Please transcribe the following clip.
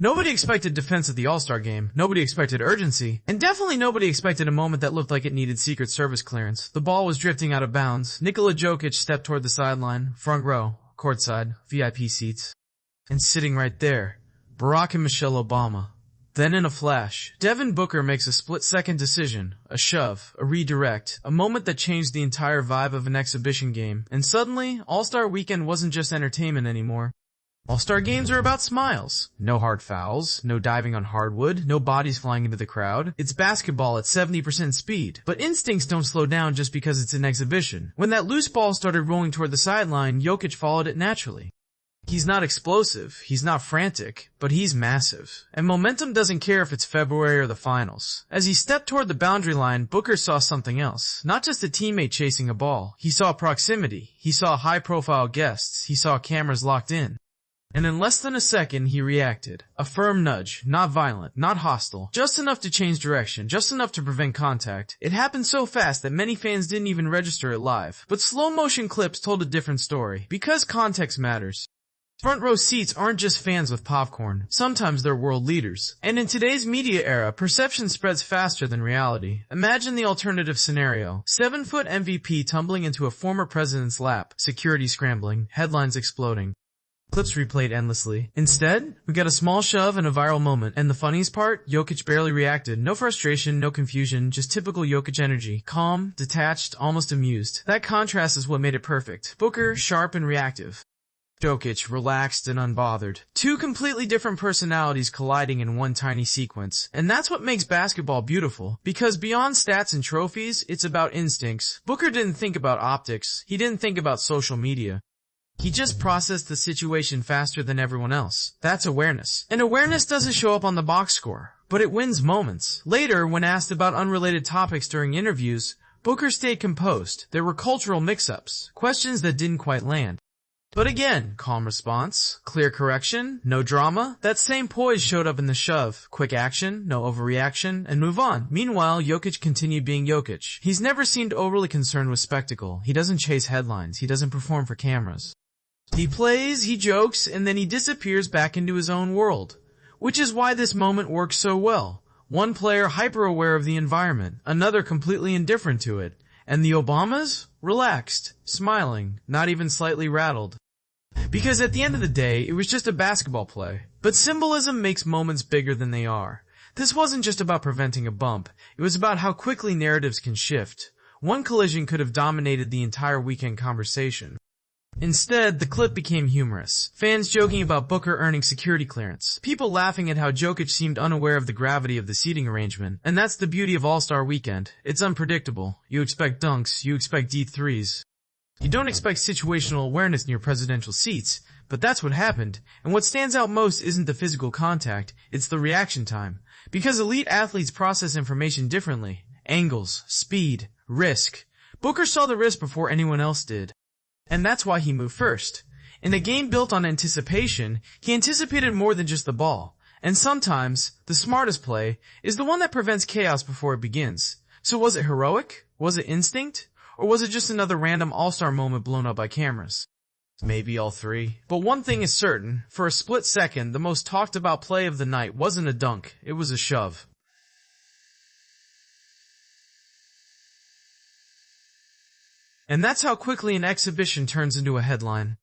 Nobody expected defense at the All-Star game, nobody expected urgency, and definitely nobody expected a moment that looked like it needed Secret Service clearance. The ball was drifting out of bounds. Nikola Jokic stepped toward the sideline, front row, courtside, VIP seats. And sitting right there, Barack and Michelle Obama. Then in a flash, Devin Booker makes a split-second decision, a shove, a redirect, a moment that changed the entire vibe of an exhibition game, and suddenly, All-Star Weekend wasn't just entertainment anymore. All-Star games are about smiles. No hard fouls, no diving on hardwood, no bodies flying into the crowd. It's basketball at 70% speed. But instincts don't slow down just because it's an exhibition. When that loose ball started rolling toward the sideline, Jokic followed it naturally. He's not explosive, he's not frantic, but he's massive. And momentum doesn't care if it's February or the finals. As he stepped toward the boundary line, Booker saw something else. Not just a teammate chasing a ball. He saw proximity. He saw high-profile guests. He saw cameras locked in. And in less than a second, he reacted. A firm nudge, not violent, not hostile, just enough to change direction, just enough to prevent contact. It happened so fast that many fans didn't even register it live. But slow-motion clips told a different story, because context matters. Front row seats aren't just fans with popcorn. Sometimes they're world leaders. And in today's media era, perception spreads faster than reality. Imagine the alternative scenario. 7-foot MVP tumbling into a former president's lap, security scrambling, headlines exploding. Clips replayed endlessly. Instead, we got a small shove and a viral moment. And the funniest part, Jokic barely reacted. No frustration, no confusion, just typical Jokic energy. Calm, detached, almost amused. That contrast is what made it perfect. Booker, sharp and reactive. Jokic, relaxed and unbothered. Two completely different personalities colliding in one tiny sequence. And that's what makes basketball beautiful. Because beyond stats and trophies, it's about instincts. Booker didn't think about optics. He didn't think about social media. He just processed the situation faster than everyone else. That's awareness. And awareness doesn't show up on the box score, but it wins moments. Later, when asked about unrelated topics during interviews, Booker stayed composed. There were cultural mix-ups, questions that didn't quite land. But again, calm response, clear correction, no drama. That same poise showed up in the shove. Quick action, no overreaction, and move on. Meanwhile, Jokic continued being Jokic. He's never seemed overly concerned with spectacle. He doesn't chase headlines. He doesn't perform for cameras. He plays, he jokes, and then he disappears back into his own world. Which is why this moment works so well. One player hyper-aware of the environment, another completely indifferent to it. And the Obamas? Relaxed, smiling, not even slightly rattled. Because at the end of the day, it was just a basketball play. But symbolism makes moments bigger than they are. This wasn't just about preventing a bump. It was about how quickly narratives can shift. One collision could have dominated the entire weekend conversation. Instead, the clip became humorous. Fans joking about Booker earning security clearance. People laughing at how Jokic seemed unaware of the gravity of the seating arrangement. And that's the beauty of All-Star Weekend. It's unpredictable. You expect dunks. You expect deep threes. You don't expect situational awareness near presidential seats. But that's what happened. And what stands out most isn't the physical contact. It's the reaction time. Because elite athletes process information differently. Angles, speed, risk. Booker saw the risk before anyone else did. And that's why he moved first. In a game built on anticipation, he anticipated more than just the ball. And sometimes, the smartest play is the one that prevents chaos before it begins. So was it heroic? Was it instinct? Or was it just another random all-star moment blown up by cameras? Maybe all three. But one thing is certain, for a split second, the most talked about play of the night wasn't a dunk, it was a shove. And that's how quickly an exhibition turns into a headline.